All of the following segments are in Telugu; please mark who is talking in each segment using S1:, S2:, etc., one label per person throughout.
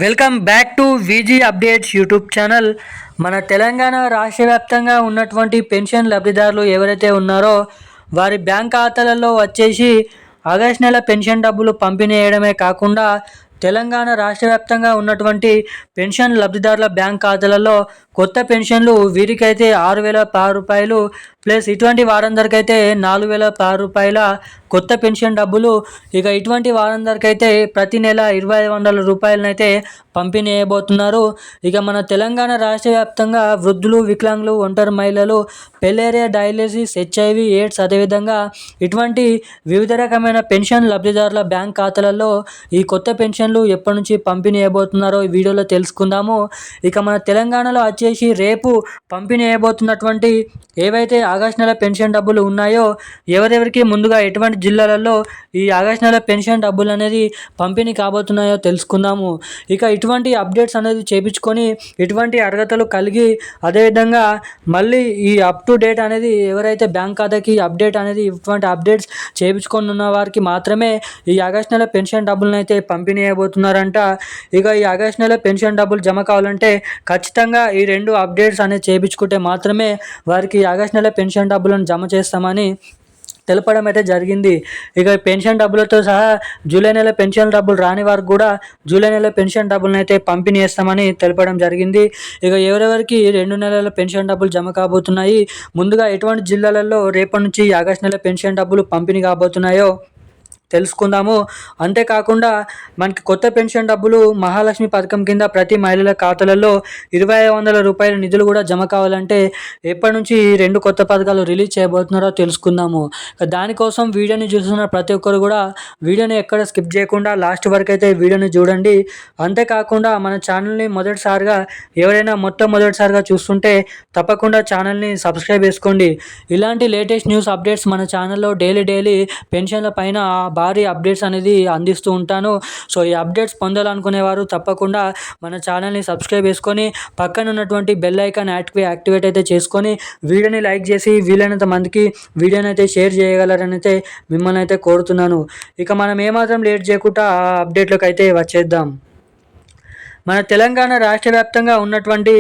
S1: Welcome back to VG updates YouTube channel. మన తెలంగాణ రాష్ట్ర వ్యాప్తంగా ఉన్నటువంటి పెన్షన్ లబ్ధిదారులు ఎవరైతే ఉన్నారో వారి బ్యాంక్ ఖాతాలలో వచ్చేసి ఆగస్టు నెల పెన్షన్ డబ్బులు పంపిణీ చేయడమే కాకుండా తెలంగాణ రాష్ట్ర వ్యాప్తంగా ఉన్నటువంటి పెన్షన్ లబ్ధిదారుల బ్యాంక్ ఖాతాలలో కొత్త పెన్షన్లు వీరికైతే 6,016 రూపాయలు ప్లస్ ఇటువంటి వారందరికైతే 4,016 రూపాయల కొత్త పెన్షన్ డబ్బులు. ఇక ఇటువంటి వారందరికైతే ప్రతి నెల 2,500 రూపాయలనైతే పంపిణీ చేయబోతున్నారు. ఇక మన తెలంగాణ రాష్ట్ర వ్యాప్తంగా వృద్ధులు, వికలాంగులు, ఒంటరి మహిళలు, పెలేరియా, డయాలిసిస్, HIV, ఎయిడ్స్ అదేవిధంగా ఇటువంటి వివిధ రకమైన పెన్షన్ లబ్ధిదారుల బ్యాంక్ ఖాతాలలో ఈ కొత్త పెన్షన్లు ఎప్పటి నుంచి పంపిణీ చేయబోతున్నారో ఈ వీడియోలో తెలుసుకుందాము. ఇక మన తెలంగాణలో వచ్చేసి రేపు పంపిణీ చేయబోతున్నటువంటి ఏవైతే ఆగస్టు నెల పెన్షన్ డబ్బులు ఉన్నాయో ఎవరెవరికి ముందుగా ఎటువంటి జిల్లాలలో ఈ ఆగస్టు నెల పెన్షన్ డబ్బులు అనేది పంపిణీ కాబోతున్నాయో తెలుసుకుందాము. ఇక ఇటువంటి అప్డేట్స్ అనేది చేయించుకొని ఇటువంటి అర్హతలు కలిగి అదేవిధంగా మళ్ళీ ఈ అప్ టు డేట్ అనేది ఎవరైతే బ్యాంక్ ఖాతాకి అప్డేట్ అనేది ఇటువంటి అప్డేట్స్ చేయించుకొని ఉన్న వారికి మాత్రమే ఈ ఆగస్టు నెల పెన్షన్ డబ్బులను అయితే పంపిణీ చేయబోతున్నారంట. ఇక ఈ ఆగస్టు నెల పెన్షన్ డబ్బులు జమ కావాలంటే ఖచ్చితంగా ఈ రెండు అప్డేట్స్ అనేది చేయించుకుంటే మాత్రమే వారికి ఆగస్టు నెల పెన్షన్ డబ్బులను జమ చేస్తామని తెలపడం అయితే జరిగింది. ఇక పెన్షన్ డబ్బులతో సహా జూలై నెల పెన్షన్ డబ్బులు రాని వారికి కూడా జూలై నెల పెన్షన్ డబ్బులను అయితే పంపిణీ చేస్తామని తెలపడం జరిగింది. ఇక ఎవరెవరికి 2 నెలల పెన్షన్ డబ్బులు జమ కాబోతున్నాయి, ముందుగా ఎటువంటి జిల్లాలలో రేపటి నుంచి ఆగస్టు నెల పెన్షన్ డబ్బులు పంపిణీ కాబోతున్నాయో తెలుసుకుందాము. అంతేకాకుండా మనకి కొత్త పెన్షన్ డబ్బులు మహాలక్ష్మి పథకం కింద ప్రతి మహిళల ఖాతాలలో 2,500 రూపాయల నిధులు కూడా జమ కావాలంటే ఎప్పటి నుంచి ఈ 2 కొత్త పథకాలు రిలీజ్ చేయబోతున్నారో తెలుసుకుందాము. దానికోసం వీడియోని చూస్తున్న ప్రతి ఒక్కరు కూడా వీడియోని ఎక్కడ స్కిప్ చేయకుండా లాస్ట్ వరకు అయితే వీడియోని చూడండి. అంతేకాకుండా మన ఛానల్ని మొదటిసారిగా ఎవరైనా మొదటిసారిగా చూస్తుంటే తప్పకుండా ఛానల్ని సబ్స్క్రైబ్ చేసుకోండి. ఇలాంటి లేటెస్ట్ న్యూస్ అప్డేట్స్ మన ఛానల్లో డైలీ పెన్షన్ల పైన భారీ అప్డేట్స్ అనేది అందిస్తూ ఉంటాను. సో ఈ అప్డేట్స్ పొందాలనుకునేవారు తప్పకుండా మన ఛానల్ని సబ్స్క్రైబ్ చేసుకొని పక్కన ఉన్నటువంటి బెల్ ఐకాన్ యాక్టివేట్ అయితే చేసుకొని వీడియోని లైక్ చేసి వీలైనంత మందికి వీడియోని అయితే షేర్ చేయగలరని అయితే మిమ్మల్ని అయితే కోరుతున్నాను. ఇక మనం ఏమాత్రం లేట్ చేయకుండా ఆ అప్డేట్లోకి అయితే వచ్చేద్దాం. మన తెలంగాణ రాష్ట్ర వ్యాప్తంగా ఉన్నటువంటి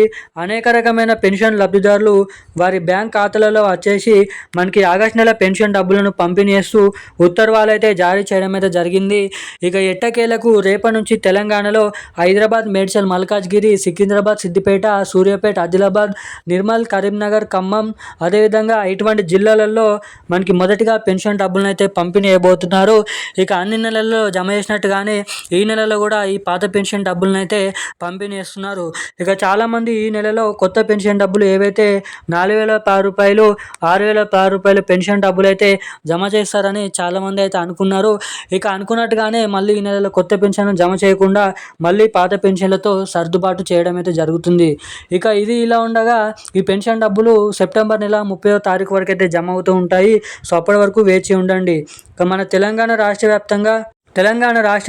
S1: అనేక రకమైన పెన్షన్ లబ్ధిదారులు వారి బ్యాంక్ ఖాతాలలో వచ్చేసి మనకి ఆగస్టు నెల పెన్షన్ డబ్బులను పంపిణీ చేస్తూ ఉత్తర్వులు అయితే జారీ చేయడం అయితే జరిగింది. ఇక ఎట్టకేలకు రేపటి నుంచి తెలంగాణలో హైదరాబాద్, మేడ్చల్, మల్కాజ్గిరి, సికింద్రాబాద్, సిద్దిపేట, సూర్యాపేట, ఆదిలాబాద్, నిర్మల్, కరీంనగర్, ఖమ్మం అదేవిధంగా ఇటువంటి జిల్లాలలో మనకి మొదటిగా పెన్షన్ డబ్బులను అయితే పంపిణీ చేయబోతున్నారు. ఇక అన్ని నెలల్లో జమ చేసినట్టుగానే ఈ నెలలో కూడా ఈ పాత పెన్షన్ డబ్బులను అయితే పంపిణీ చేస్తున్నారు. ఇక చాలామంది ఈ నెలలో కొత్త పెన్షన్ డబ్బులు ఏవైతే 4,016 రూపాయలు, 6,016 రూపాయలు పెన్షన్ డబ్బులు అయితే జమ చేస్తారని చాలామంది అయితే అనుకున్నారు. ఇక అనుకున్నట్టుగానే మళ్ళీ ఈ నెలలో కొత్త పెన్షన్ జమ చేయకుండా మళ్ళీ పాత పెన్షన్లతో సర్దుబాటు చేయడం అయితే జరుగుతుంది. ఇక ఇది ఇలా ఉండగా ఈ పెన్షన్ డబ్బులు సెప్టెంబర్ నెల 30వ తారీఖు వరకు అయితే జమ అవుతూ ఉంటాయి. సో అప్పటి వరకు వేచి ఉండండి. ఇక మన తెలంగాణ రాష్ట్ర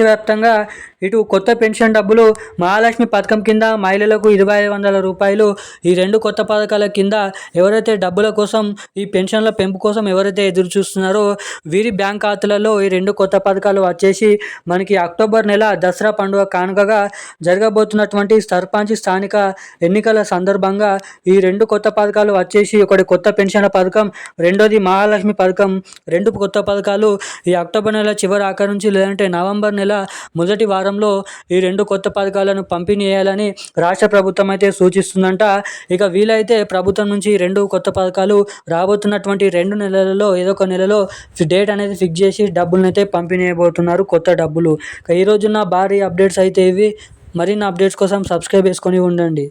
S1: వ్యాప్తంగా ఇటు కొత్త పెన్షన్ డబ్బులు మహాలక్ష్మి పథకం కింద మహిళలకు 2,500 రూపాయలు, ఈ 2 కొత్త పథకాల కింద ఎవరైతే డబ్బుల కోసం ఈ పెన్షన్ల పెంపు కోసం ఎవరైతే ఎదురు చూస్తున్నారో వీరి బ్యాంక్ ఖాతాలలో ఈ 2 కొత్త పథకాలు వచ్చేసి మనకి అక్టోబర్ నెల దసరా పండుగ కానుకగా జరగబోతున్నటువంటి సర్పంచ్ స్థానిక ఎన్నికల సందర్భంగా ఈ 2 కొత్త పథకాలు వచ్చేసి ఒకటి కొత్త పెన్షన్ల పథకం, రెండోది మహాలక్ష్మి పథకం. 2 కొత్త పథకాలు ఈ అక్టోబర్ నెల చివరి ఆఖరి నుంచి లేదంటే నవంబర్ నెల మొదటి వారంలో ఈ 2 కొత్త పథకాలను పంపిణీ చేయాలని రాష్ట్ర ప్రభుత్వం అయితే సూచిస్తుందంట. ఇక వీలైతే ప్రభుత్వం నుంచి 2 కొత్త పథకాలు రాబోతున్నటువంటి 2 నెలలలో ఏదో ఒక నెలలో డేట్ అనేది ఫిక్స్ చేసి డబ్బులను అయితే పంపిణీ చేయబోతున్నారు, కొత్త డబ్బులు. ఈ రోజున్న భారీ అప్డేట్స్ అయితే ఇవి. మరిన్ని అప్డేట్స్ కోసం సబ్స్క్రైబ్ చేసుకొని ఉండండి.